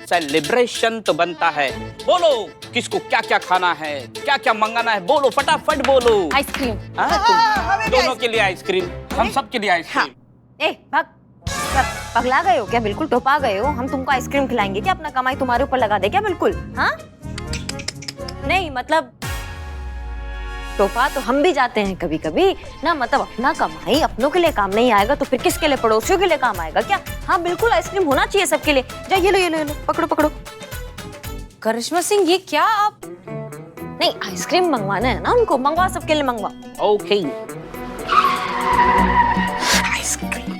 Celebration तो बनता है। बोलो किसको क्या क्या खाना है, क्या क्या मंगाना है, बोलो फटाफट बोलो। आइसक्रीम। दोनों के लिए आइसक्रीम, हम सब के लिए आइसक्रीम। ए भाग, पगला गए हो क्या? बिल्कुल टोपा गए हो। हम तुमको आइसक्रीम खिलाएंगे क्या? अपना कमाई तुम्हारे ऊपर लगा दे क्या? बिल्कुल हाँ नहीं, मतलब टोपा तो हम भी जाते हैं कभी कभी ना, मतलब अपना कमाई अपनों के लिए काम नहीं आएगा तो फिर किसके लिए? पड़ोसियों के लिए काम आएगा क्या? हाँ बिल्कुल, आइसक्रीम होना चाहिए सबके लिए। जा ये लो ये लो ये लो, पकड़ो पकड़ो। करिश्मा सिंह, ये क्या आप? नहीं, आइसक्रीम मंगवाना है ना उनको, मंगवा, सबके लिए मंगवा। Okay. Ice cream.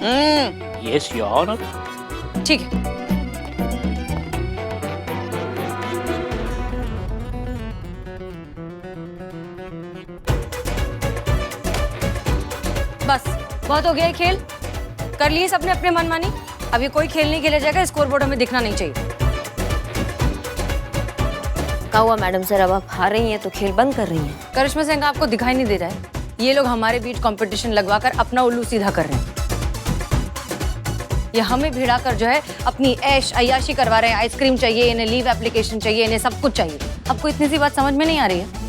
Yes your honour. ठीक है। बस बहुत हो गया है खेल, कर लिए सबने अपने मनमानी। अब ये कोई खेल नहीं खेला जाएगा, स्कोरबोर्ड हमें दिखना नहीं चाहिए। क्या हुआ मैडम सर, अब आप हार रही हैं तो खेल बंद कर रही हैं? करिश्मा सिंह, आपको दिखाई नहीं दे रहा है? ये लोग हमारे बीच कंपटीशन लगवाकर अपना उल्लू सीधा कर रहे हैं। ये हमें भिड़ाकर जो है अपनी ऐश अय्याशी करवा रहे हैं। आइसक्रीम चाहिए इन्हें, लीव एप्लीकेशन चाहिए इन्हें, सब कुछ चाहिए। आपको इतनी सी बात समझ में नहीं आ रही है?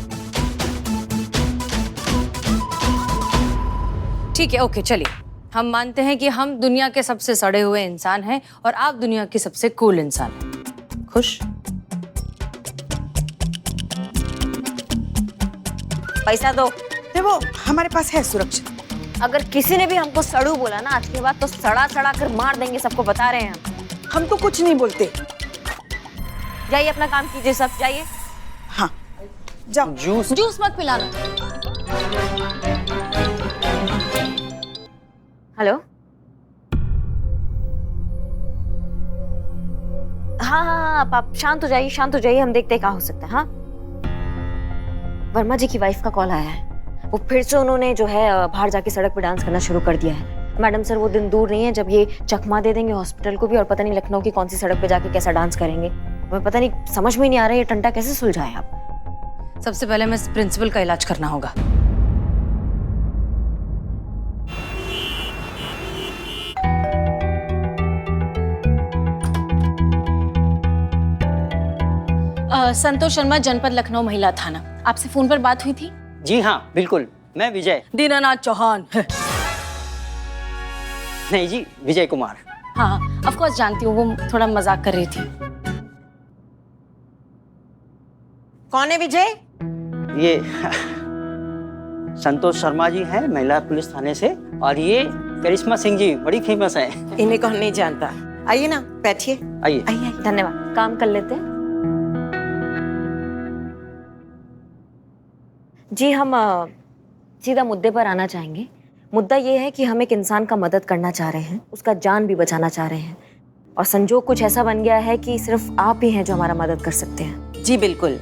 ठीक है, ओके, चलिए हम मानते हैं कि हम दुनिया के सबसे सड़े हुए इंसान हैं और आप दुनिया की सबसे कूल इंसान हैं। खुश? पैसा दो। वो हमारे पास है सुरक्षित। अगर किसी ने भी हमको सड़ू बोला ना आज के बाद तो सड़ा सड़ा कर मार देंगे, सबको बता रहे हैं हम तो कुछ नहीं बोलते। जाइए अपना काम कीजिए, सब जाइए। हाँ जाओ। जूस मत पिलाना। हेलो, हाँ हाँ हाँ, आप शांत हो जाइए, शांत हो जाइए, हम देखते हैं क्या हो सकता है। हाँ, वर्मा जी की वाइफ का कॉल आया है। वो फिर से उन्होंने जो है बाहर जाके सड़क पे डांस करना शुरू कर दिया है। मैडम सर, वो दिन दूर नहीं है जब ये चकमा दे देंगे हॉस्पिटल को भी, और पता नहीं लखनऊ की कौन सी सड़क पे जाके कैसा डांस करेंगे। हमें पता नहीं, समझ में नहीं आ रहा है ये टंटा कैसे सुलझाए आप। सबसे पहले मैं प्रिंसिपल का इलाज करना होगा। संतोष शर्मा, जनपद लखनऊ महिला थाना। आपसे फोन पर बात हुई थी? जी हाँ बिल्कुल, मैं विजय। दीनानाथ चौहान। नहीं जी, विजय कुमार। हाँ हाँ, ऑफ कोर्स जानती हूँ, वो थोड़ा मजाक कर रही थी। कौन है विजय? ये संतोष शर्मा जी हैं, महिला पुलिस थाने से, और ये करिश्मा सिंह जी बड़ी फेमस है। इन्हें कौन नहीं जानता। आइए ना, बैठिए। आइए आइए। धन्यवाद, काम कर लेते हैं। जी, हम सीधा मुद्दे पर आना चाहेंगे। मुद्दा ये है कि हम एक इंसान का मदद करना चाह रहे हैं, उसका जान भी बचाना चाह रहे हैं, और संजोग कुछ ऐसा बन गया है कि सिर्फ आप ही हैं जो हमारा मदद कर सकते हैं। जी बिल्कुल।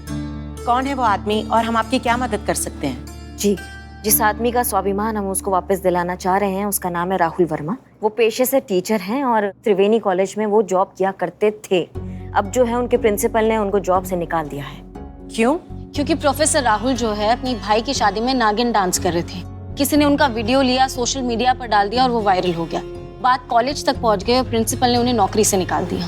कौन है वो आदमी और हम आपकी क्या मदद कर सकते हैं? जी, जिस आदमी का स्वाभिमान हम उसको वापस दिलाना चाह रहे हैं उसका नाम है राहुल वर्मा। वो पेशे से टीचर हैं और त्रिवेणी कॉलेज में वो जॉब किया करते थे। अब जो है उनके प्रिंसिपल ने उनको जॉब से निकाल दिया है। क्यों? क्योंकि प्रोफेसर राहुल जो है अपनी भाई की शादी में नागिन डांस कर रहे थे। किसी ने उनका वीडियो लिया, सोशल मीडिया पर डाल दिया और वो वायरल हो गया। बात कॉलेज तक पहुंच गई और प्रिंसिपल ने उन्हें नौकरी से निकाल दिया।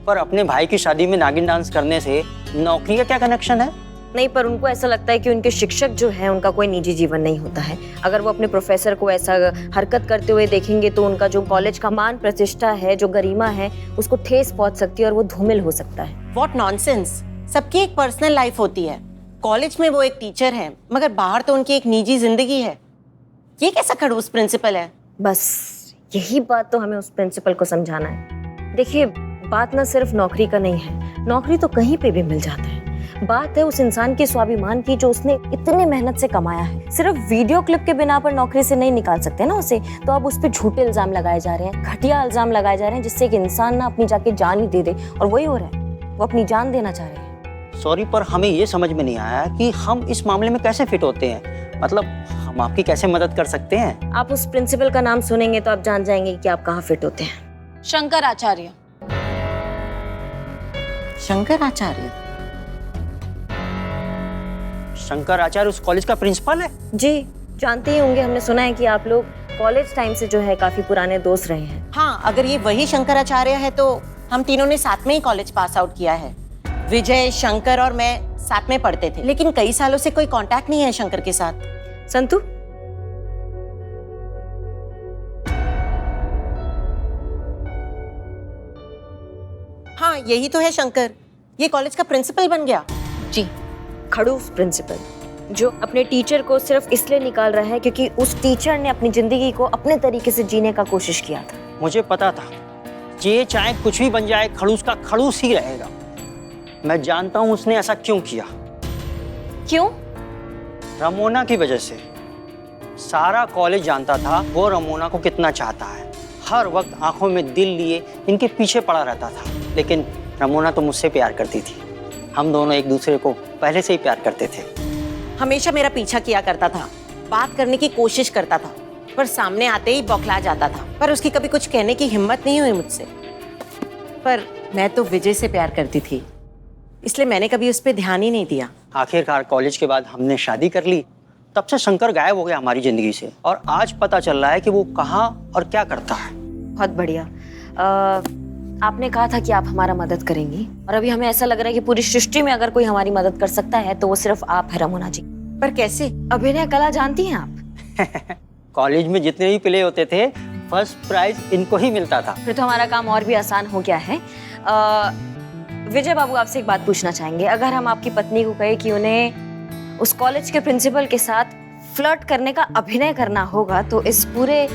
पर अपने भाई की शादी में नागिन डांस करने से नौकरी का क्या कनेक्शन है? नहीं, पर उनको ऐसा लगता है कि उनके शिक्षक जो है उनका कोई निजी जीवन नहीं होता है। अगर वो अपने प्रोफेसर को ऐसा हरकत करते हुए देखेंगे तो उनका जो कॉलेज का मान प्रतिष्ठा है, जो गरिमा है, उसको ठेस पहुंच सकती है और वो धूमिल हो सकता है। What nonsense. सबकी एक पर्सनल लाइफ होती है। कॉलेज में वो एक टीचर है, मगर बाहर तो उनकी एक निजी जिंदगी है। ये कैसा खड़ूस प्रिंसिपल है? बस यही बात तो हमें उस प्रिंसिपल को समझाना है। देखिए, बात ना सिर्फ नौकरी का नहीं है, नौकरी तो कहीं पे भी मिल जाता है। बात है उस इंसान के स्वाभिमान की जो उसने इतनी मेहनत से कमाया है। सिर्फ वीडियो क्लिप के बिना पर नौकरी से नहीं निकाल सकते ना उसे, तो अब उस पर झूठे इल्जाम लगाए जा रहे हैं, घटिया इल्जाम लगाए जा रहे हैं, जिससे एक इंसान ना अपनी जाके जान ही दे दे, और वही हो रहा है, वो अपनी जान देना चाह रहे हैं। सॉरी, पर हमें ये समझ में नहीं आया कि हम इस मामले में कैसे फिट होते हैं। मतलब हम आपकी कैसे मदद कर सकते हैं? आप उस प्रिंसिपल का नाम सुनेंगे तो आप जान जाएंगे कि आप कहाँ फिट होते हैं। शंकर आचार्य। शंकर आचार्य? शंकर आचार्य उस कॉलेज का प्रिंसिपल है? जी, जानते ही होंगे, हमने सुना है कि आप लोग कॉलेज टाइम से जो है काफी पुराने दोस्त रहे हैं। हाँ, अगर ये वही शंकराचार्य है तो हम तीनों ने साथ में ही कॉलेज पास आउट किया है। विजय, शंकर और मैं साथ में पढ़ते थे, लेकिन कई सालों से कोई कांटेक्ट नहीं है शंकर के साथ। संतु, हाँ, यही तो है शंकर, ये कॉलेज का प्रिंसिपल बन गया। जी। खड़ूस प्रिंसिपल जो अपने टीचर को सिर्फ इसलिए निकाल रहा है क्योंकि उस टीचर ने अपनी जिंदगी को अपने तरीके से जीने का कोशिश किया था। मुझे पता था ये चाहे कुछ भी बन जाए खड़ूस का खड़ूस ही रहेगा। मैं जानता हूं उसने ऐसा क्यों किया। क्यों? रमोना की वजह से। सारा कॉलेज जानता था वो रमोना को कितना चाहता है। हर वक्त आंखों में दिल लिए इनके पीछे पड़ा रहता था। लेकिन रमोना तो मुझसे प्यार करती थी। हम दोनों एक दूसरे को पहले से ही प्यार करते थे। हमेशा मेरा पीछा किया करता था, बात करने की कोशिश करता था, पर सामने आते ही बौखला जाता था। पर उसकी कभी कुछ कहने की हिम्मत नहीं हुई मुझसे। पर मैं तो विजय से प्यार करती थी, इसलिए मैंने कभी उस पर ध्यान ही नहीं दिया। आखिरकार कॉलेज के बाद हमने शादी कर ली। तब से शंकर गायब हो गया हमारी जिंदगी से और आज पता चल रहा है कि वो कहाँ और क्या करता है। बहुत बढ़िया। आपने कहा था कि आप हमारा मदद करेंगी और अभी हमें ऐसा लग रहा है कि पूरी सृष्टि में अगर कोई हमारी मदद कर सकता है तो वो सिर्फ आप है रमोना जी। पर कैसे? अभिनय कला जानती हैं आप? कॉलेज में जितने भी प्ले होते थे फर्स्ट प्राइज इनको ही मिलता था। फिर तो हमारा काम और भी आसान हो गया है। विजय बाबू, आपसे एक बात पूछना चाहेंगे। अगर हम आपकी पत्नी को कहे कि उन्हें उस कॉलेज के प्रिंसिपल के साथ फ्लर्ट करने का अभिनय करना होगा तो इस पूरे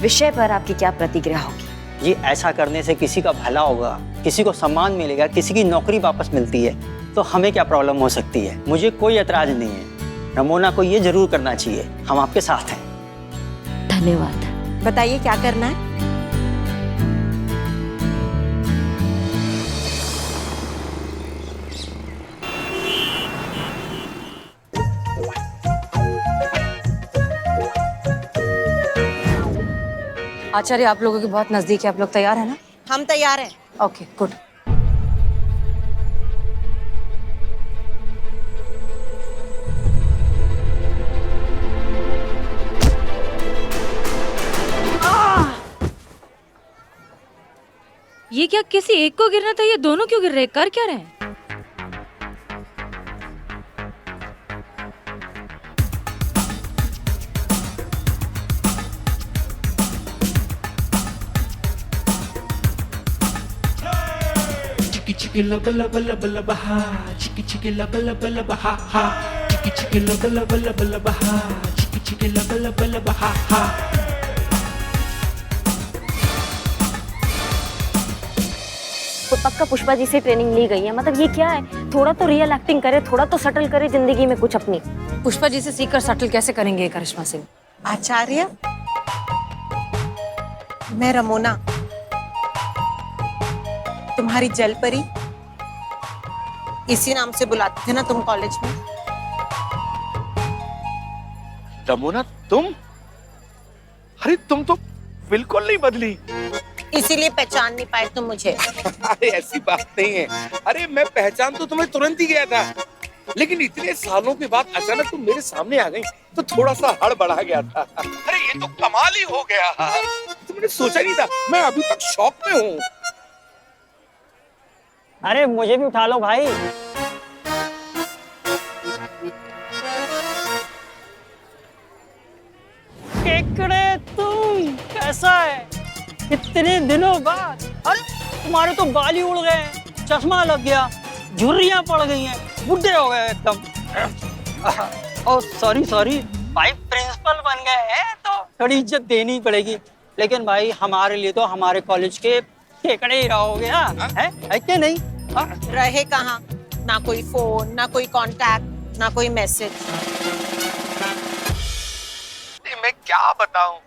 विषय पर आपकी क्या प्रतिक्रिया होगी? जी, ऐसा करने से किसी का भला होगा, किसी को सम्मान मिलेगा, किसी की नौकरी वापस मिलती है तो हमें क्या प्रॉब्लम हो सकती है। मुझे कोई एतराज नहीं है। रमोना को ये जरूर करना चाहिए। हम आपके साथ हैं। धन्यवाद। बताइए क्या करना है? आचार्य, आप लोगों के बहुत नजदीक है, आप लोग तैयार हैं ना? हम तैयार हैं। Okay, good. ये क्या किसी एक को गिरना था, ये दोनों क्यों गिर रहे हैं? कर क्या रहे हैं? Chiki laba laba laba laba ha, chiki laba laba laba ha ha, chiki laba laba laba laba ha, chiki laba laba laba ha ha. तो पक्का पुष्पा जी से ट्रेनिंग ली गई है। मतलब ये क्या है? थोड़ा तो रियल एक्टिंग करे, थोड़ा तो सटल करे जिंदगी में कुछ अपनी। पुष्पा जी से सीखकर सटल कैसे करेंगे करिश्मा सिंह? आचार्य, मैं रमोना, तुम्हारी जल परी, इसी नाम से बुलाते थे ना तुम कॉलेज में। रमोना, तुम? अरे तुम तो बिल्कुल नहीं बदली। इसीलिए पहचान नहीं पाए तुम मुझे। अरे ऐसी बात नहीं है। अरे मैं पहचान तो तुम्हें तुरंत ही गया था, लेकिन इतने सालों के बाद अचानक तुम मेरे सामने आ गई तो थोड़ा सा हड़बड़ा गया था। अरे ये तो कमाल ही हो गया। तुमने सोचा नहीं था। मैं अभी तक शॉक में हूँ। अरे मुझे भी उठा लो भाई। केकड़े, तुम कैसा है? कितने दिनों बाद। अरे तुम्हारे तो बाल ही उड़ गए, चश्मा लग गया, झुर्रियां पड़ गई हैं, बुढ़े हो गए एकदम। ओ सॉरी भाई, प्रिंसिपल बन गए हैं तो थोड़ी इज्जत देनी पड़ेगी। लेकिन भाई हमारे लिए तो हमारे कॉलेज के केकड़े ही रहोगे। है क्या नहीं? रहे कहाँ? ना कोई फोन, ना कोई कांटेक्ट, ना कोई मैसेज। मैं क्या बताऊं,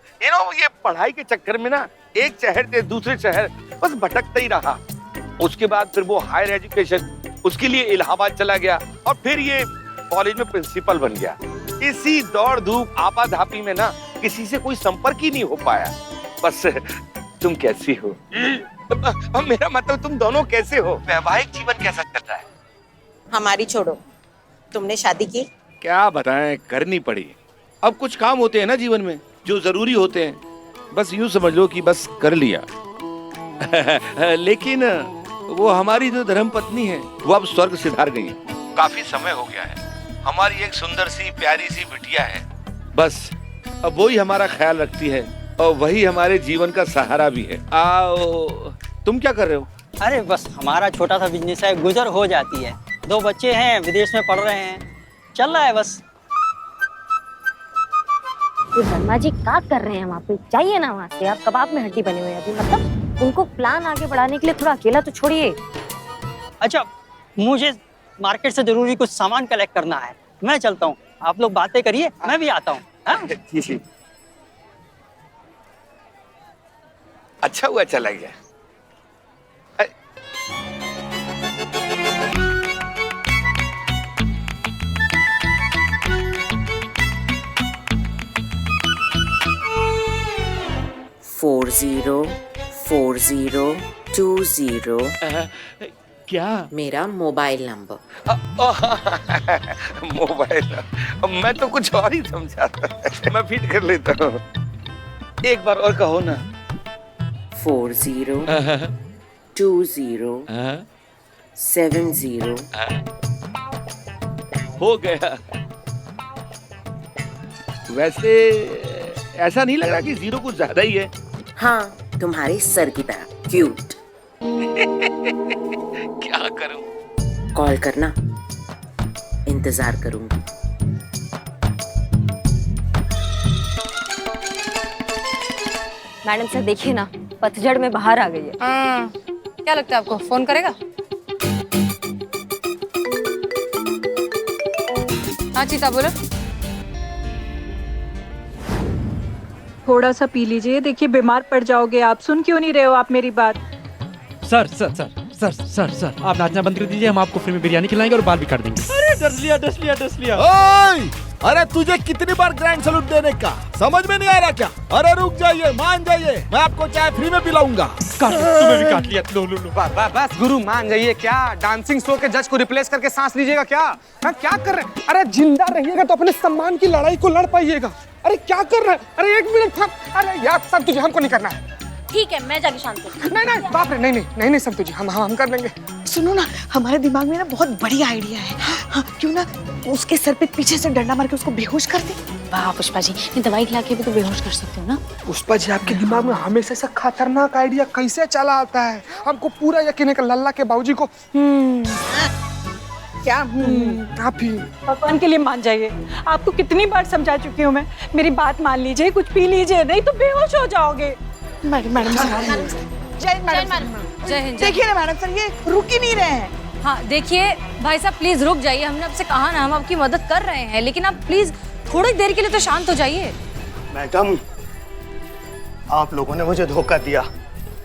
ये पढ़ाई के चक्कर में ना एक शहर से दूसरे शहर बस भटकता ही रहा। उसके बाद फिर वो हायर एजुकेशन, उसके लिए इलाहाबाद चला गया और फिर ये कॉलेज में प्रिंसिपल बन गया। इसी दौड़ धूप आपाधापी में ना किसी से कोई संपर्क ही नहीं हो पाया। बस तुम कैसी हो? मेरा मतलब तुम दोनों कैसे हो? वैवाहिक जीवन कैसा चल रहा है? हमारी छोड़ो, तुमने शादी की? क्या बताएं, करनी पड़ी। अब कुछ काम होते हैं ना जीवन में जो जरूरी होते हैं, बस यूं समझ लो कि बस कर लिया। लेकिन वो हमारी जो धर्म पत्नी है वो अब स्वर्ग सिधार गई है। काफी समय हो गया है। हमारी एक सुंदर सी प्यारी सी बिटिया है, बस अब वही हमारा ख्याल रखती है और वही हमारे जीवन का सहारा भी है। आओ, तुम क्या कर रहे हो? अरे बस हमारा छोटा सा बिजनेस है, गुजर हो जाती है। 2 बच्चे हैं, विदेश में पढ़ रहे हैं, चल रहा है बस। ये वर्मा जी क्या कर रहे हैं वहाँ पे? जाइए ना वहाँ से, आप कबाब में हड्डी बने हुए हैं अभी। मतलब उनको प्लान आगे बढ़ाने के लिए थोड़ा अकेला तो छोड़िए। अच्छा, मुझे मार्केट से जरूरी कुछ सामान कलेक्ट करना है, मैं चलता हूँ। आप लोग बातें करिए, मैं भी आता हूँ। जी। अच्छा हुआ चला गया। 404020 क्या? मेरा मोबाइल नंबर। मोबाइल? मैं तो कुछ और ही समझा था। मैं फिट कर लेता हूँ। एक बार और कहो ना। 402070 हो गया। वैसे ऐसा नहीं लग रहा कि 0 कुछ ज्यादा ही है? हाँ, तुम्हारे सर की तरह क्यूट। क्या करूं? कॉल करना, इंतजार करूंगी। मैडम सर देखिए ना, पतझड़ में बाहर आ गई है। क्या लगता है आपको फोन करेगा? हाँ चीता बोलो। थोड़ा सा पी लीजिए, देखिए बीमार पड़ जाओगे आप। सुन क्यों नहीं रहे हो आप मेरी बात? Sir sir sir sir sir sir आप नाचना बंद कर दीजिए, हम आपको फ्री में बिरयानी खिलाएंगे और बाल भी काट देंगे। अरे डस लिया। ओए! अरे तुझे कितनी बार ग्रैंड सैल्यूट देने का समझ में नहीं आ रहा क्या? अरे रुक जाइए, मान जाइए, मैं आपको चाय फ्री में पिलाऊंगा। तुम्हें भी काट लिया। लो लो लो। बस गुरु मान जाइए। क्या डांसिंग शो के जज को रिप्लेस करके सांस लीजिएगा क्या? हाँ, क्या कर रहे हैं? अरे जिंदा रहिएगा तो अपने सम्मान की लड़ाई को लड़ पाइएगा। अरे क्या कर रहे हैं? अरे 1 मिनट था। अरे यार संतु हमको नहीं करना है। ठीक है, मैं जाके शांत हूँ। नहीं बाप रे, नहीं संतु जी, हम कर लेंगे। सुनो ना, हमारे दिमाग में ना बहुत बड़ी आइडिया है। हाँ, क्यों ना उसके सर पे पीछे से डंडा मार के उसको बेहोश कर दे। वाह पुष्पा जी, ये दवाई खिला के भी तो बेहोश कर सकते हो ना। पुष्पा जी, आपके दिमाग में हमेशा से खतरनाक आइडिया कैसे चला आता है? हमको पूरा यकीन है कि लल्ला के बाबूजी को क्या आप ही भगवान के लिए मान जाइए। आपको कितनी बार समझा चुकी हूँ मैं, मेरी बात मान लीजिए, कुछ पी लीजिए, नहीं तो बेहोश हो जाओगे। मैडम जय मैडम। जय हिंद। देखिए ना मैडम सर, ये रुक ही नहीं रहे हैं। हाँ देखिए भाई साहब, प्लीज रुक जाइए। हमने आपसे कहा ना, हम आपकी मदद कर रहे हैं, लेकिन आप प्लीज थोड़ी देर के लिए तो शांत हो जाइए। मैडम, आप लोगों ने मुझे धोखा दिया,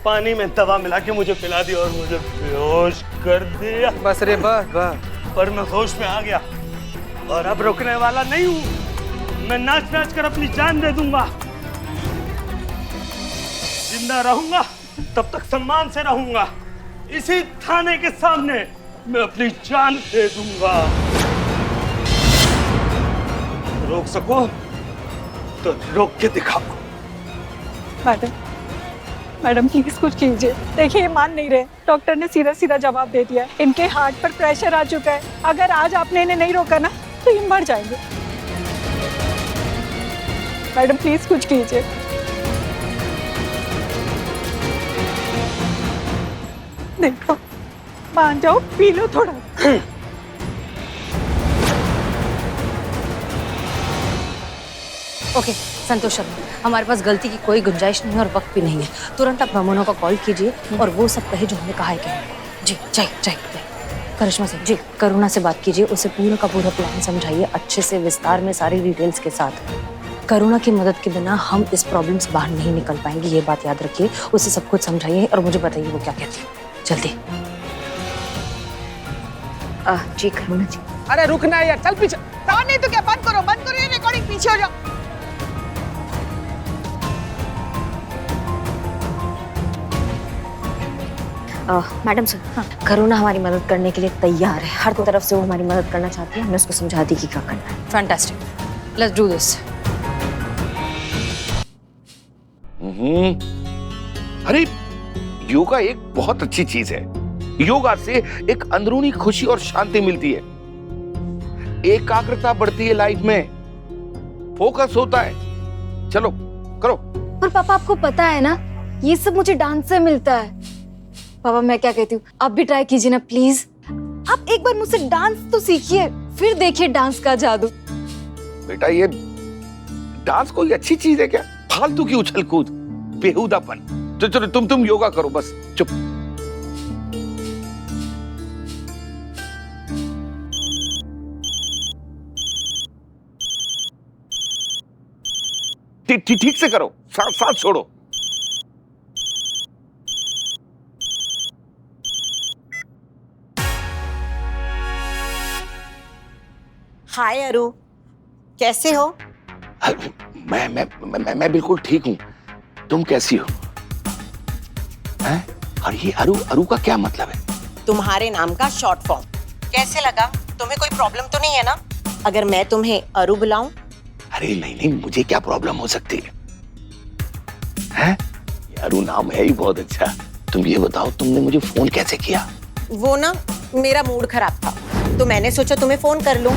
पानी में दवा मिला के मुझे पिला दी और मुझे बेहोश कर दिया। बस रे बस। पर मैं होश में आ गया और अब रुकने वाला नहीं हूँ। मैं नाच कर अपनी जान दे दूंगा। जिंदा रहूंगा तब तक सम्मान से रहूंगा। इसी थाने के सामने मैं अपनी जान दे दूंगा। रोक सको तो रोक के दिखाओ। मैडम प्लीज कुछ कीजिए। देखिए ये मान नहीं रहे, डॉक्टर ने सीधा जवाब दे दिया। इनके हार्ट पर प्रेशर आ चुका है। अगर आज आपने इन्हें नहीं रोका ना तो ये मर जाएंगे। मैडम प्लीज कुछ कीजिए। देखो, मान जाओ, पी लो थोड़ा। ओके संतोष शर्मा, हमारे पास गलती की कोई गुंजाइश नहीं है और वक्त भी नहीं है। तुरंत आप रमोना को कॉल कीजिए और वो सब कहे जो हमने कहा है। जी जाइए। करिश्मा सिंह जी, करुणा से बात कीजिए, उसे पूरा का पूरा प्लान समझाइए, अच्छे से विस्तार में सारी डिटेल्स के साथ। करुणा की मदद के बिना हम इस प्रॉब्लम से बाहर नहीं निकल पाएंगे, ये बात याद रखिए। उसे सब कुछ समझाइए और मुझे बताइए वो क्या कहती है। जल्दी। जी करुणा जी। अरे रुकना है यार, चल पीछे। नहीं तो क्या, बंद करो ये रिकॉर्डिंग, पीछे हो जाओ। मैडम सर, करुणा हमारी मदद करने के लिए तैयार है। हर तरफ से वो हमारी मदद करना चाहती है। हमने उसको समझा दी कि क्या करना है। Fantastic, let's do this. अरे योगा एक बहुत अच्छी चीज है। योगा से एक अंदरूनी खुशी और शांति मिलती है, एकाग्रता बढ़ती है लाइफ में, फोकस होता है। चलो करो। पर पापा आपको पता है ना, ये सब मुझे डांस से मिलता है। पापा मैं क्या कहती हूँ, आप भी ट्राई कीजिए ना प्लीज। आप एक बार मुझसे डांस तो सीखिए, फिर देखिए डांस का जादू। बेटा ये डांस कोई अच्छी चीज है क्या? फालतू की उछल कूद, बेहुदापन। तो चलो तुम योगा करो, बस चुप। ठीक से करो, साथ साथ छोड़ो। हाय अरु, कैसे हो? मैं बिल्कुल ठीक हूँ। तुम कैसी हो? हैं? और ये अरु का क्या मतलब है? तुम्हारे नाम का शॉर्ट फॉर्म। कैसे लगा? तुम्हें कोई प्रॉब्लम तो नहीं है ना अगर मैं तुम्हें अरु बुलाऊं? अरे नहीं, मुझे क्या प्रॉब्लम हो सकती है? हैं? अरु नाम है ही बहुत अच्छा। तुम ये बताओ, तुमने मुझे फोन कैसे किया? वो ना, मेरा मूड खराब था तो मैंने सोचा तुम्हें फोन कर लूं।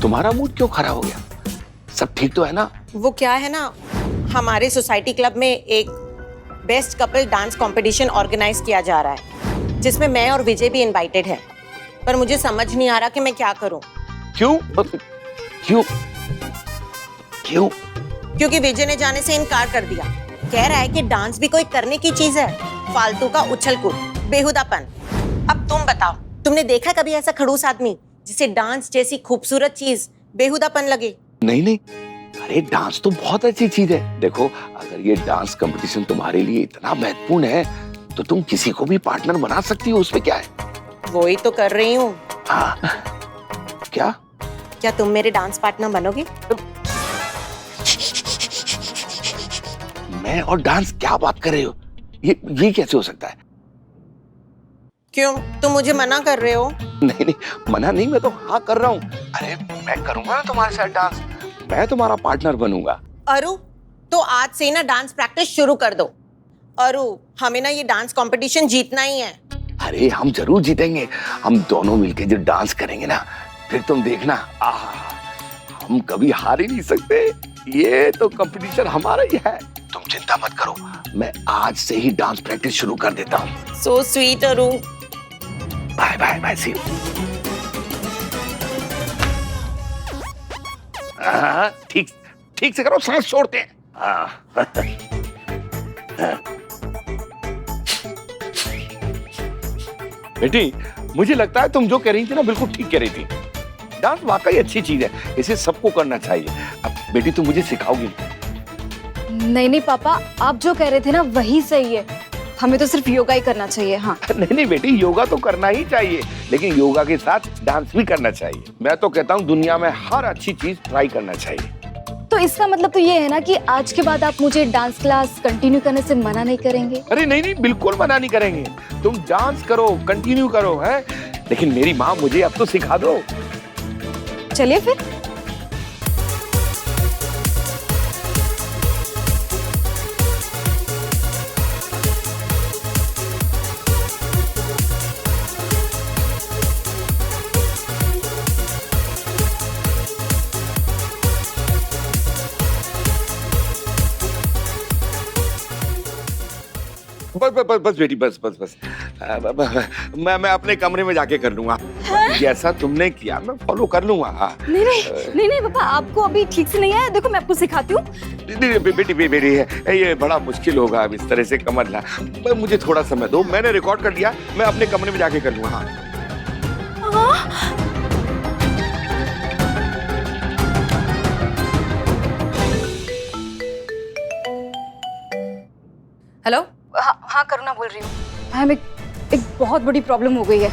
तुम्हारा मूड क्यों खराब हो गया? सब ठीक तो है ना? वो क्या है ना, हमारे सोसाइटी क्लब में एक best couple dance competition organise किया जा रहा है, जिसमें मैं और विजय भी इनवाइटेड है। पर मुझे समझ नहीं आ रहा कि मैं क्या करूं। क्यों? क्यों? क्यों? क्योंकि विजय ने जाने से इनकार कर दिया। कह रहा है कि डांस भी कोई करने की चीज है, फालतू का उछल कूद, बेहुदापन। अब तुम बताओ, तुमने देखा कभी ऐसा खड़ूस आदमी जिसे डांस जैसी खूबसूरत चीज बेहुदापन लगे? नहीं, अरे डांस तो बहुत अच्छी चीज है। देखो, अगर ये डांस कंपटीशन तुम्हारे लिए इतना महत्वपूर्ण है तो तुम किसी को भी पार्टनर बना सकती हो, उसमें क्या है? वो ही तो कर रही हूँ। क्या तुम मेरे डांस पार्टनर बनोगे? मैं और डांस, क्या बात कर रहे हो? ये कैसे हो सकता है? क्यों, तुम मुझे मना कर रहे हो? नहीं, मना नहीं, मैं तो हाँ कर रहा हूँ। अरे मैं करूंगा ना तुम्हारे साथ डांस, मैं तुम्हारा पार्टनर बनूंगा। अरु, तो आज से ना डांस प्रैक्टिस शुरू कर दो। अरु, हमें ना ये डांस कंपटीशन जीतना ही है। अरे हम जरूर जीतेंगे। हम दोनों मिलके जो डांस करेंगे ना, फिर तुम देखना, हम कभी हार ही नहीं सकते। ये तो कंपटीशन हमारा ही है। तुम चिंता मत करो, मैं आज से ही डांस प्रैक्टिस शुरू कर देता हूँ। So sweet Aru. Bye bye bye, see you. ठीक से करो, सांस छोड़ते हैं। बेटी, मुझे लगता है तुम जो कह रही थी ना, बिल्कुल ठीक कह रही थी। डांस वाकई अच्छी चीज है, इसे सबको करना चाहिए। अब बेटी तुम मुझे सिखाओगी? नहीं पापा, आप जो कह रहे थे ना वही सही है। हमें तो सिर्फ योगा ही करना चाहिए। हाँ नहीं बेटी, योगा तो करना ही चाहिए, लेकिन योगा के साथ डांस भी करना चाहिए। मैं तो कहता हूँ दुनिया में हर अच्छी चीज ट्राई करना चाहिए। तो इसका मतलब तो ये है ना कि आज के बाद आप मुझे डांस क्लास कंटिन्यू करने से मना नहीं करेंगे? अरे नहीं, बिल्कुल मना नहीं करेंगे। तुम डांस करो, कंटिन्यू करो, है? लेकिन मेरी माँ मुझे अब तो सिखा दो। चलिए फिर। बस बेटी, बस। मैं अपने कमरे में जाके कर लूंगा। जैसा तुमने किया मैं फॉलो कर लूंगा। नहीं पापा, आपको अभी ठीक से नहीं आया। देखो मैं आपको सिखाती हूँ। बेटी, ये बड़ा मुश्किल होगा अब इस तरह से कमर ला। मुझे थोड़ा समय दो, मैंने रिकॉर्ड कर लिया, मैं अपने कमरे में जाके कर लूंगा। हेलो। हाँ करुणा बोल रही हूँ। हाँ, एक बहुत बड़ी प्रॉब्लम हो गई है।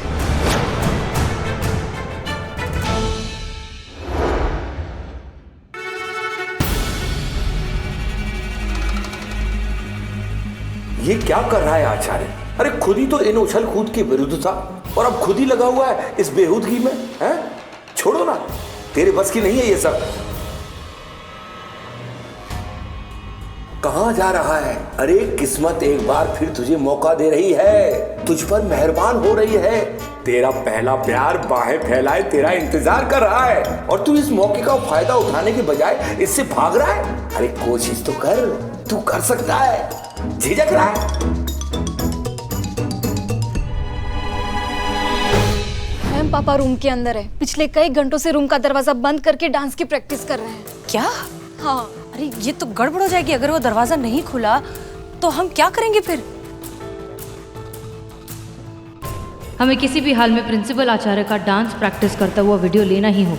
ये क्या कर रहा है आचार्य? अरे खुद ही तो इन उछल कूद के विरुद्ध था और अब खुद ही लगा हुआ है इस बेहूदगी में, हैं? छोड़ो ना, तेरे बस की नहीं है ये सब। कहाँ जा रहा है? अरे किस्मत एक बार फिर तुझे मौका दे रही है, तुझ पर मेहरबान हो रही है। तेरा पहला प्यार बाहें फैलाए तेरा इंतजार कर रहा है और तू इस मौके का फायदा उठाने के बजाय इससे भाग रहा है। अरे कोशिश तो कर, तू कर सकता है, झिझक रहा है। मैम पापा रूम के अंदर है, पिछले कई घंटों से रूम का दरवाजा बंद करके डांस की प्रैक्टिस कर रहे हैं। क्या? हाँ। अरे ये तो गड़बड़ हो जाएगी, अगर वो दरवाजा नहीं खुला तो हम क्या करेंगे फिर? हमें किसी भी हाल में प्रिंसिपल आचार्य का डांस प्रैक्टिस करता हुआ वीडियो लेना ही होगा।